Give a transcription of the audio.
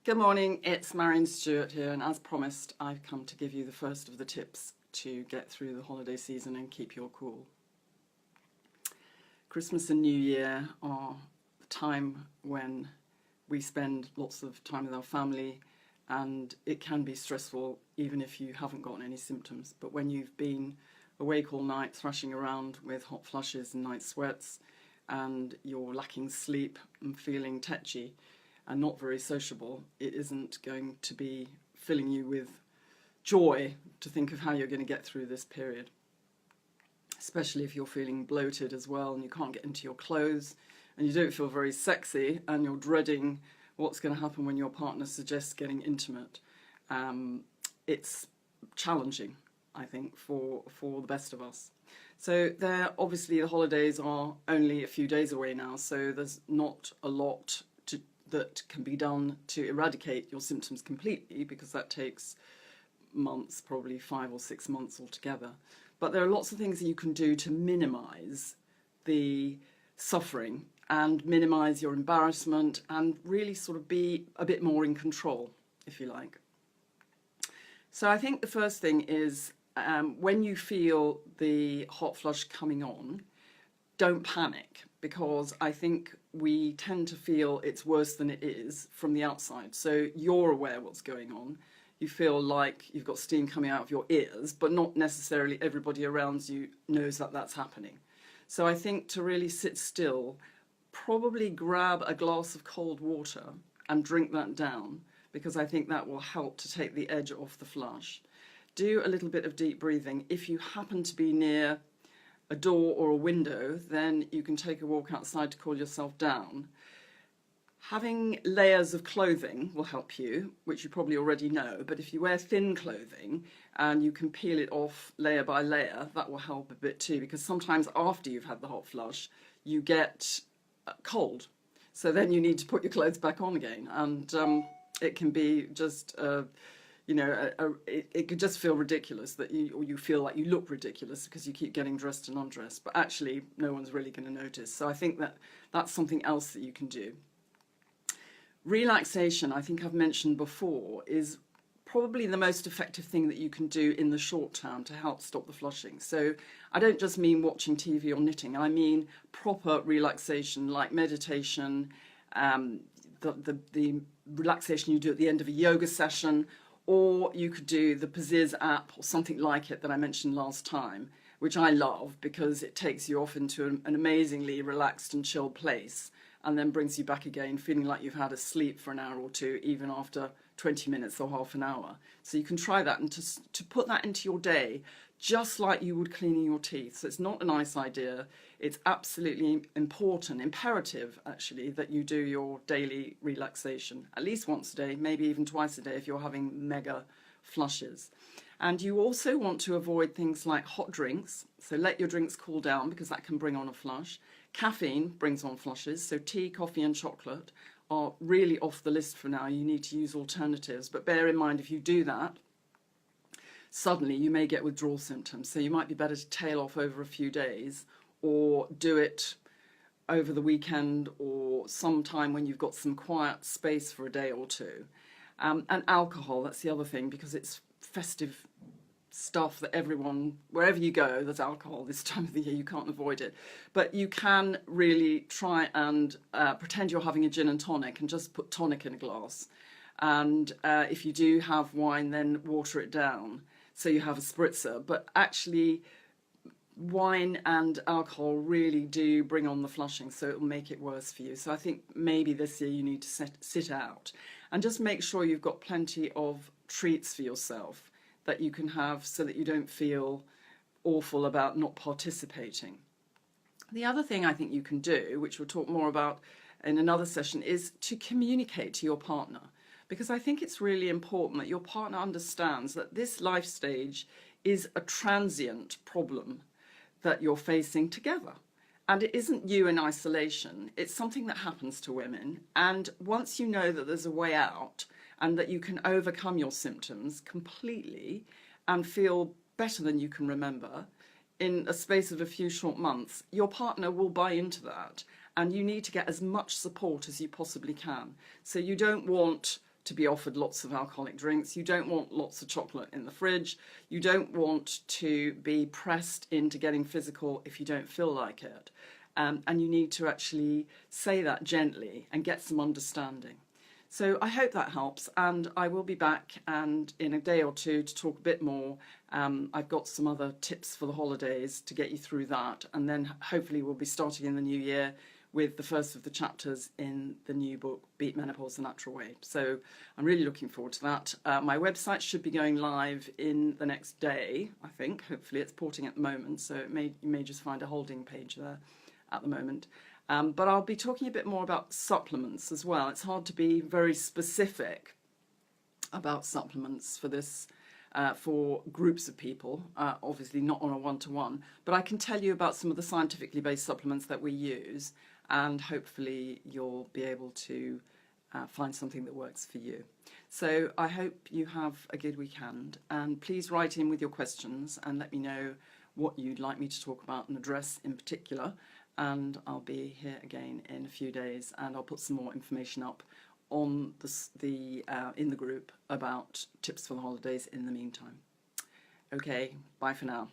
Good morning, it's Maryon Stewart here, and as promised, I've come to give you the first of the tips to get through the holiday season and keep your cool. Christmas and New Year are the time when we spend lots of time with our family, and it can be stressful even if you haven't gotten any symptoms. But when you've been awake all night thrashing around with hot flushes and night sweats, and you're lacking sleep and feeling tetchy and not very sociable, it isn't going to be filling you with joy to think of how you're going to get through this period. Especially if you're feeling bloated as well and you can't get into your clothes and you don't feel very sexy and you're dreading what's going to happen when your partner suggests getting intimate. It's challenging, I think, for the best of us. So obviously the holidays are only a few days away now, so there's not a lot that can be done to eradicate your symptoms completely, because that takes months, probably 5 or 6 months altogether. But there are lots of things that you can do to minimise the suffering and minimise your embarrassment and really sort of be a bit more in control, if you like. So I think the first thing is when you feel the hot flush coming on, don't panic, because I think we tend to feel it's worse than it is from the outside. So you're aware what's going on. You feel like you've got steam coming out of your ears, but not necessarily everybody around you knows that that's happening. So I think to really sit still, probably grab a glass of cold water and drink that down, because I think that will help to take the edge off the flush. Do a little bit of deep breathing. If you happen to be near a door or a window, then you can take a walk outside to cool yourself down. Having layers of clothing will help you, which you probably already know, but if you wear thin clothing and you can peel it off layer by layer, that will help a bit too, because sometimes after you've had the hot flush, you get cold. So then you need to put your clothes back on again, and it can be just it could just feel ridiculous that you feel like you look ridiculous because you keep getting dressed and undressed, but actually no one's really going to notice. So I think that's something else that you can do. Relaxation, I think I've mentioned before, is probably the most effective thing that you can do in the short term to help stop the flushing. So I don't just mean watching TV or knitting, I mean proper relaxation like meditation, the relaxation you do at the end of a yoga session, or you could do the Pazizz app or something like it that I mentioned last time, which I love because it takes you off into an amazingly relaxed and chilled place and then brings you back again feeling like you've had a sleep for an hour or two, even after 20 minutes or half an hour. So you can try that and to put that into your day, just like you would cleaning your teeth. So it's not a nice idea. It's absolutely important, imperative actually, that you do your daily relaxation at least once a day, maybe even twice a day if you're having mega flushes. And you also want to avoid things like hot drinks. So let your drinks cool down, because that can bring on a flush. Caffeine brings on flushes. So tea, coffee and chocolate are really off the list for now. You need to use alternatives. But bear in mind, if you do that, suddenly you may get withdrawal symptoms. So you might be better to tail off over a few days, or do it over the weekend or sometime when you've got some quiet space for a day or two. And alcohol, that's the other thing, because it's festive stuff that everyone, wherever you go, there's alcohol this time of the year, you can't avoid it. But you can really try and pretend you're having a gin and tonic and just put tonic in a glass. And if you do have wine, then water it down so you have a spritzer. But actually, wine and alcohol really do bring on the flushing, so it will make it worse for you. So I think maybe this year you need to sit out and just make sure you've got plenty of treats for yourself that you can have so that you don't feel awful about not participating. The other thing I think you can do, which we'll talk more about in another session, is to communicate to your partner, because I think it's really important that your partner understands that this life stage is a transient problem that you're facing together. And it isn't you in isolation, it's something that happens to women. And once you know that there's a way out and that you can overcome your symptoms completely and feel better than you can remember in a space of a few short months, your partner will buy into that. And you need to get as much support as you possibly can. So you don't want to be offered lots of alcoholic drinks. You don't want lots of chocolate in the fridge. You don't want to be pressed into getting physical if you don't feel like it. And you need to actually say that gently and get some understanding. So I hope that helps, and I will be back and in a day or two to talk a bit more. I've got some other tips for the holidays to get you through that, and then hopefully we'll be starting in the new year with the first of the chapters in the new book, Beat Menopause the Natural Way. So I'm really looking forward to that. My website should be going live in the next day, I think. Hopefully it's porting at the moment, so you may just find a holding page there at the moment. But I'll be talking a bit more about supplements as well. It's hard to be very specific about supplements for this, for groups of people, obviously not on a one-to-one, but I can tell you about some of the scientifically based supplements that we use, and hopefully you'll be able to find something that works for you. So I hope you have a good weekend, and please write in with your questions and let me know what you'd like me to talk about and address in particular. And I'll be here again in a few days, and I'll put some more information up on in the group about tips for the holidays in the meantime. Okay, bye for now.